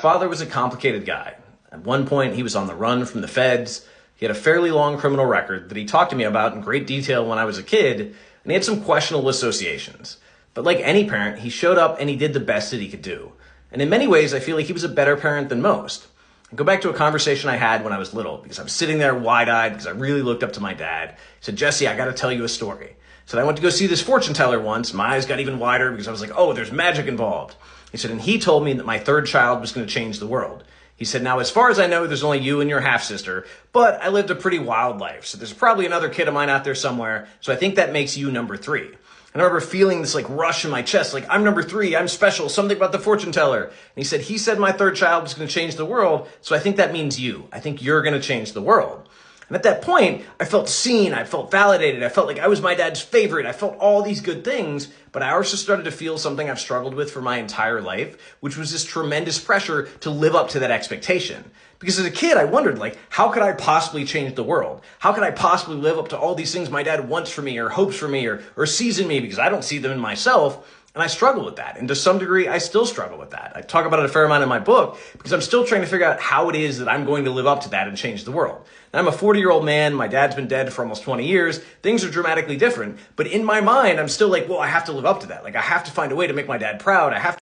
father was a complicated guy. At one point, he was on the run from the feds. He had a fairly long criminal record that he talked to me about in great detail when I was a kid, and he had some questionable associations. But like any parent, he showed up and he did the best that he could do. And in many ways, I feel like he was a better parent than most. I go back to a conversation I had when I was little, because I was sitting there wide-eyed because I really looked up to my dad. He said, "Jesse, I got to tell you a story." He said, "I went to go see this fortune teller once. My eyes got even wider because I was like, oh, there's magic involved." He said, and he told me that my third child was going to change the world. He said, "Now, as far as I know, there's only you and your half-sister, but I lived a pretty wild life. So there's probably another kid of mine out there somewhere. So I think that makes you number 3. And I remember feeling this like rush in my chest, like I'm number 3, I'm special, something about the fortune teller." And he said my third child was going to change the world. So I think that means you. I think you're going to change the world. And at that point, I felt seen, I felt validated, I felt like I was my dad's favorite, I felt all these good things, but I also started to feel something I've struggled with for my entire life, which was this tremendous pressure to live up to that expectation. Because as a kid, I wondered, like, how could I possibly change the world? How could I possibly live up to all these things my dad wants for me or hopes for me or sees in me, because I don't see them in myself? And I struggle with that. And to some degree, I still struggle with that. I talk about it a fair amount in my book because I'm still trying to figure out how it is that I'm going to live up to that and change the world. And I'm a 40-year-old man. My dad's been dead for almost 20 years. Things are dramatically different. But in my mind, I'm still like, well, I have to live up to that. Like, I have to find a way to make my dad proud. I have to